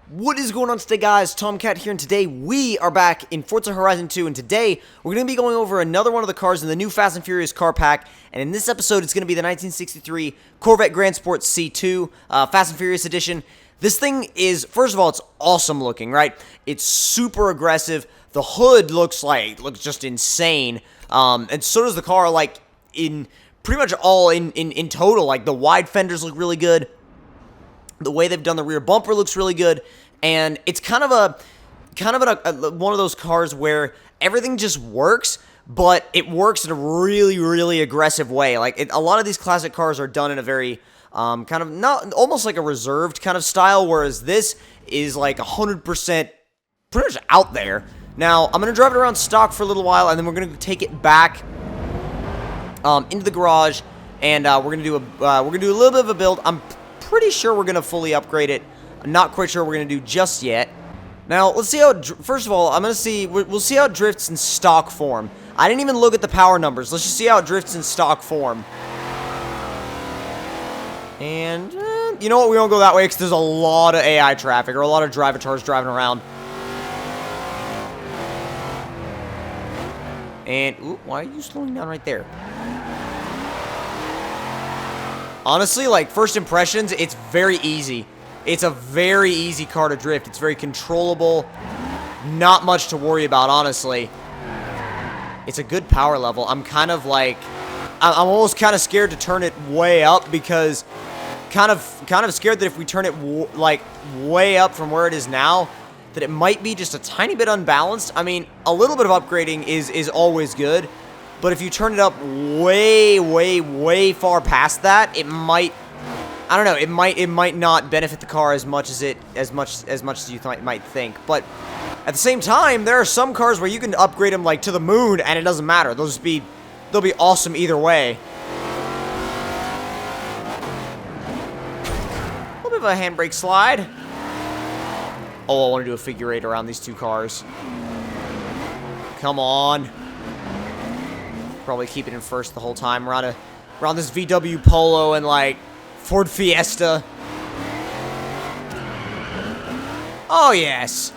What is going on today, guys? Tomcat here, and today we are back in Forza Horizon 2, and today we're going to be going over another one of the cars in the new Fast and Furious car pack, and in this episode it's going to be the 1963 Corvette Grand Sport C2 Fast and Furious Edition. This thing is, first of all, it's awesome looking, right? It's super aggressive. The hood looks just insane, and so does the car, like, in pretty much all in total. Like, the wide fenders look really good. The way they've done the rear bumper looks really good, and it's kind of one of those cars where everything just works, but it works in a really, really aggressive way. Like, a lot of these classic cars are done in a very kind of not almost like a reserved kind of style, whereas this is like 100% pretty much out there. Now, I'm gonna drive it around stock for a little while, and then we're gonna take it back into the garage, and we're gonna do a little bit of a build. I'm pretty sure we're going to fully upgrade it. I'm not quite sure what we're going to do just yet. Now, let's see how first of all, we'll see how it drifts in stock form. I didn't even look at the power numbers. Let's just see how it drifts in stock form. And, you know what? We won't go that way because there's a lot of AI traffic, or a lot of drivatars driving around. And, ooh, why are you slowing down right there? Honestly, like, first impressions, it's very easy. It's a very easy car to drift. It's very controllable. Not much to worry about, honestly. It's a good power level. I'm kind of like, I'm almost kind of scared to turn it way up, because kind of scared that if we turn it like way up from where it is now, that it might be just a tiny bit unbalanced. I mean, a little bit of upgrading is always good. But if you turn it up way, way, way far past that, it might, I don't know, it might not benefit the car as much as you might think. But at the same time, there are some cars where you can upgrade them like to the moon, and it doesn't matter. They'll be awesome either way. A little bit of a handbrake slide. Oh, I want to do a figure eight around these two cars. Come on. Probably keep it in first the whole time. We're on this VW Polo and like Ford Fiesta. Oh yes.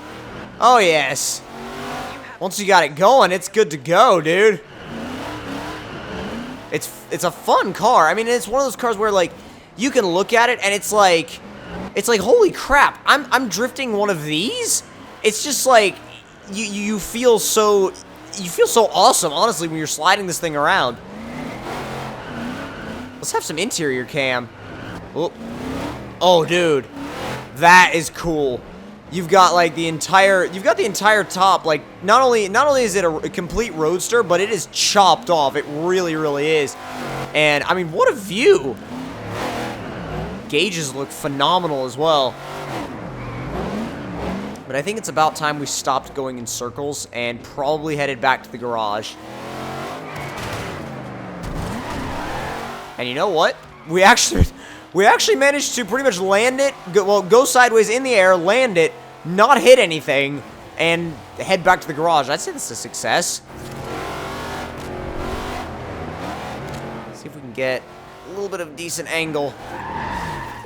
Oh yes. Once you got it going, it's good to go, dude. It's a fun car. I mean, it's one of those cars where like you can look at it and it's like holy crap. I'm drifting one of these. It's just like you feel so awesome, honestly, when you're sliding this thing around. Let's have some interior cam. Oh, dude, that is cool. You've got like the entire top. Like, not only is it a complete roadster, but it is chopped off. It really, really is. And I mean, what a view! Gauges look phenomenal as well. But I think it's about time we stopped going in circles and probably headed back to the garage. And you know what? We actually managed to pretty much land it, go sideways in the air, land it, not hit anything, and head back to the garage. I'd say this is a success. Let's see if we can get a little bit of decent angle.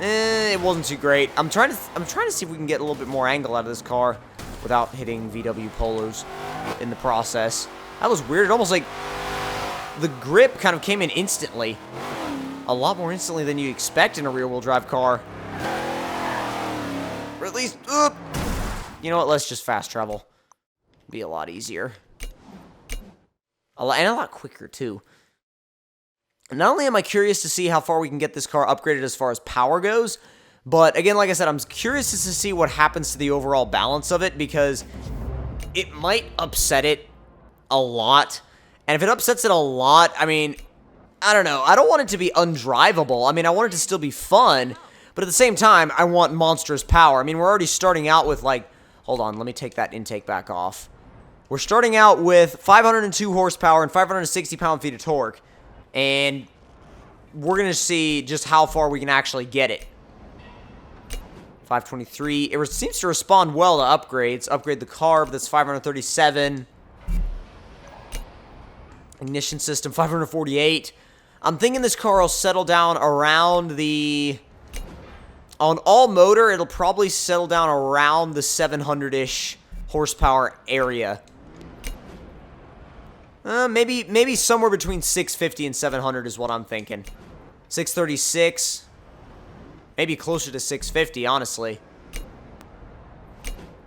It wasn't too great. I'm trying to see if we can get a little bit more angle out of this car without hitting VW Polos in the process. That was weird. It almost like the grip kind of came in instantly. A lot more instantly than you expect in a rear-wheel drive car. Or at least, you know what? Let's just fast travel. Be a lot easier. And a lot quicker, too. Not only am I curious to see how far we can get this car upgraded as far as power goes, but again, like I said, I'm curious to see what happens to the overall balance of it, because it might upset it a lot. And if it upsets it a lot, I mean, I don't know. I don't want it to be undrivable. I mean, I want it to still be fun, but at the same time, I want monstrous power. I mean, we're already starting out with like, hold on, let me take that intake back off. We're starting out with 502 horsepower and 560 pound-feet of torque. And we're going to see just how far we can actually get it. 523. It seems to respond well to upgrades. Upgrade the carb. That's 537. Ignition system, 548. I'm thinking this car will settle down around the On all motor, it'll probably settle down around the 700-ish horsepower area. Maybe somewhere between 650 and 700 is what I'm thinking. 636. Maybe closer to 650, honestly.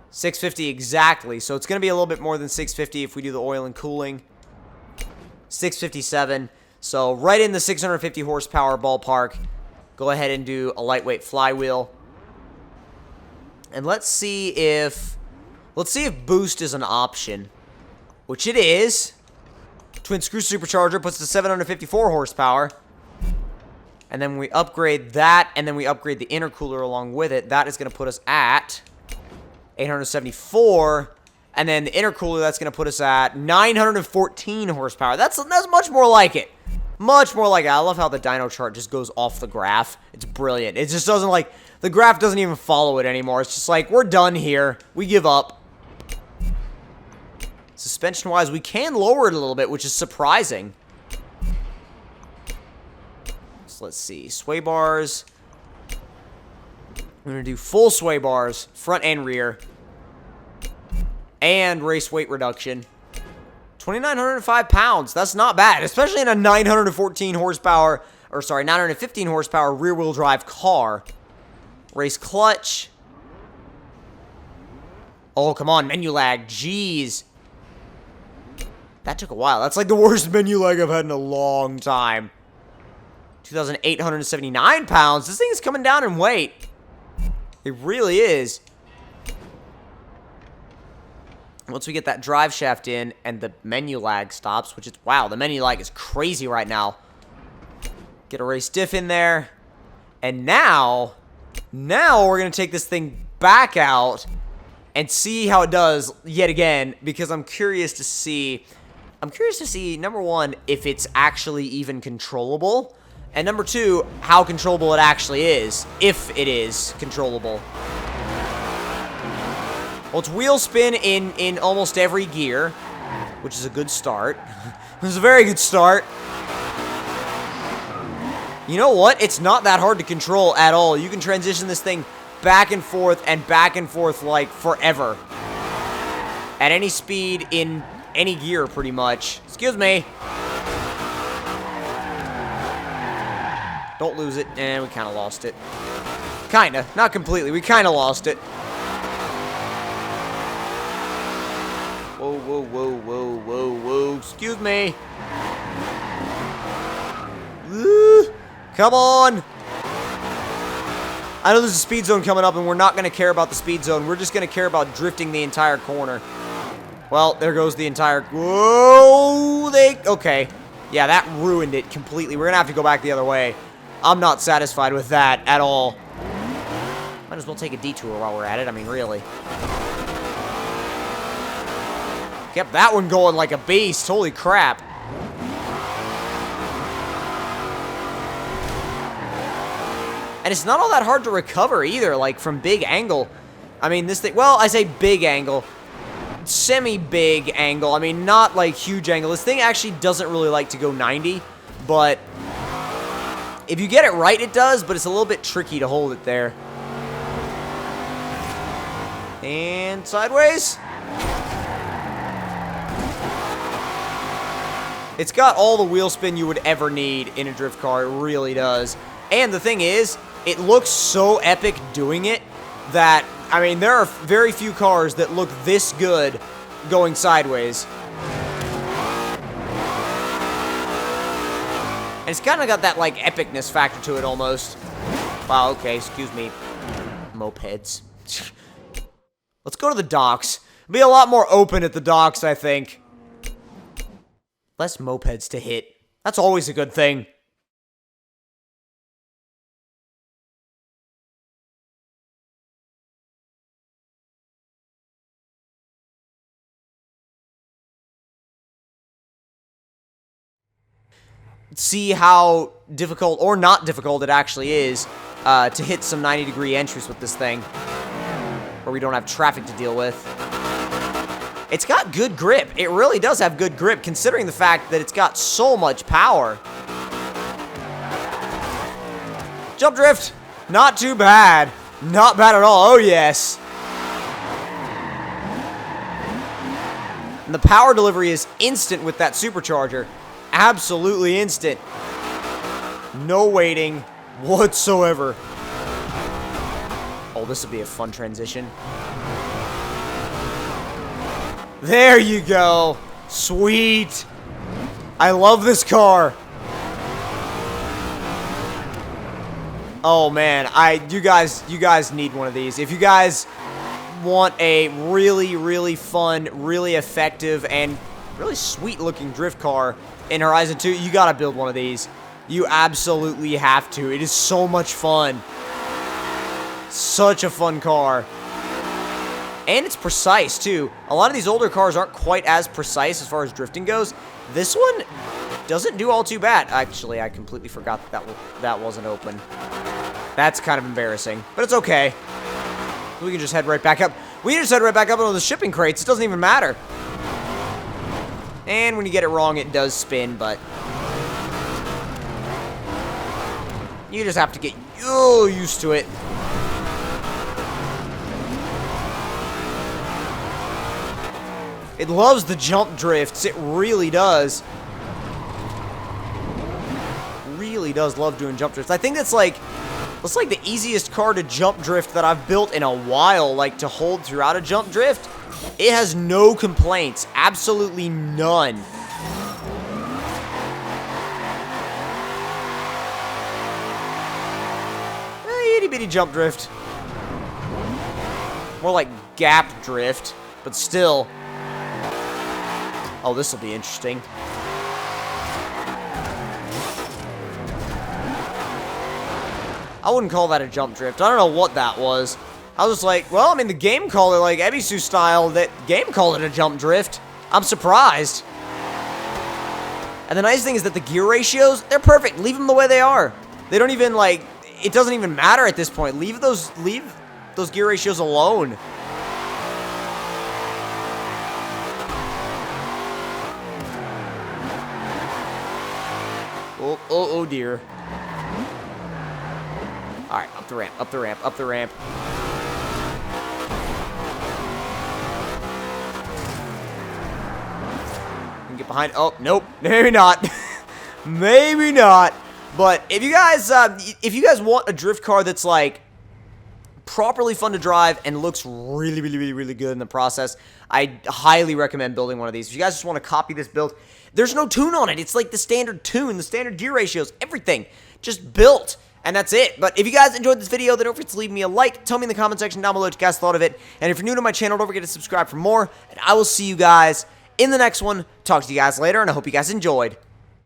650 exactly. So it's going to be a little bit more than 650 if we do the oil and cooling. 657. So right in the 650 horsepower ballpark. Go ahead and do a lightweight flywheel. And let's see if boost is an option, which it is. Twin screw supercharger puts to 754 horsepower. And then we upgrade that, and then we upgrade the intercooler along with it. That is going to put us at 874. And then the intercooler, that's going to put us at 914 horsepower. That's much more like it. Much more like it. I love how the dyno chart just goes off the graph. It's brilliant. It just doesn't like, the graph doesn't even follow it anymore. It's just like, we're done here. We give up. Suspension-wise, we can lower it a little bit, which is surprising. So let's see. Sway bars. We're going to do full sway bars, front and rear. And race weight reduction. 2,905 pounds. That's not bad, especially in a 914 horsepower, or sorry, 915 horsepower rear-wheel drive car. Race clutch. Oh, come on, menu lag. Jeez. That took a while. That's like the worst menu lag I've had in a long time. 2,879 pounds. This thing is coming down in weight. It really is. Once we get that drive shaft in and the menu lag stops, which is, wow, the menu lag is crazy right now. Get a race diff in there. And now we're going to take this thing back out and see how it does yet again, because I'm curious to see, number one, if it's actually even controllable, and number two, how controllable it actually is, if it is controllable. Well, it's wheel spin in almost every gear, which is a good start. It was a very good start. You know what? It's not that hard to control at all. You can transition this thing back and forth like forever. At any speed in any gear, pretty much. Excuse me. Don't lose it. And we kind of lost it. Kinda. Not completely. We kind of lost it. Whoa, whoa, whoa, whoa, whoa, whoa. Excuse me. Woo. Come on. I know there's a speed zone coming up, and we're not going to care about the speed zone. We're just going to care about drifting the entire corner. Well, there goes the entire... Whoa! Okay. Yeah, that ruined it completely. We're going to have to go back the other way. I'm not satisfied with that at all. Might as well take a detour while we're at it. I mean, really. Kept that one going like a beast. Holy crap. And it's not all that hard to recover either, like from big angle. I mean, this thing, well, I say big angle. Semi-big angle. I mean, not like huge angle. This thing actually doesn't really like to go 90, but if you get it right, it does, but it's a little bit tricky to hold it there. And sideways. It's got all the wheel spin you would ever need in a drift car. It really does. And the thing is, it looks so epic doing it that, I mean, there are very few cars that look this good going sideways. And it's kind of got that, like, epicness factor to it almost. Wow, okay, excuse me. Mopeds. Let's go to the docks. It'll be a lot more open at the docks, I think. Less mopeds to hit. That's always a good thing. See how difficult or not difficult it actually is to hit some 90-degree entries with this thing, where we don't have traffic to deal with. It's got good grip. It really does have good grip, considering the fact that it's got so much power. Jump drift. Not too bad. Not bad at all. Oh, yes. And the power delivery is instant with that supercharger. Absolutely instant. No waiting whatsoever. Oh, this will be a fun transition. There you go. Sweet. I love this car. Oh man, you guys need one of these. If you guys want a really fun, really effective, and really sweet looking drift car in Horizon 2, you gotta build one of these. You absolutely have to. It is so much fun. Such a fun car. And it's precise, too. A lot of these older cars aren't quite as precise as far as drifting goes. This one doesn't do all too bad. Actually, I completely forgot that wasn't open. That's kind of embarrassing. But it's okay. We can just head right back up. We can just head right back up into the shipping crates. It doesn't even matter. And when you get it wrong, it does spin, but you just have to get used to it. It loves the jump drifts. It really does. Really does love doing jump drifts. I think that's like the easiest car to jump drift that I've built in a while, like to hold throughout a jump drift. It has no complaints. Absolutely none. Itty bitty jump drift. More like gap drift, but still. Oh, this will be interesting. I wouldn't call that a jump drift. I don't know what that was. I was just like, well, I mean, the game called it like Ebisu style. That game called it a jump drift. I'm surprised. And the nice thing is that the gear ratios, they're perfect. Leave them the way they are. They don't even like, it doesn't even matter at this point. Leave those gear ratios alone. Oh dear. Alright, up the ramp, up the ramp, up the ramp. You can get behind. Oh, nope. Maybe not. Maybe not. But if you guys want a drift car that's like properly fun to drive and looks really good in the process, I highly recommend building one of these. If you guys just want to copy this build, there's no tune on it. It's like the standard tune, the standard gear ratios, everything. Just built. And that's it. But if you guys enjoyed this video, then don't forget to leave me a like. Tell me in the comment section down below what you guys thought of it. And if you're new to my channel, don't forget to subscribe for more. And I will see you guys in the next one. Talk to you guys later, and I hope you guys enjoyed.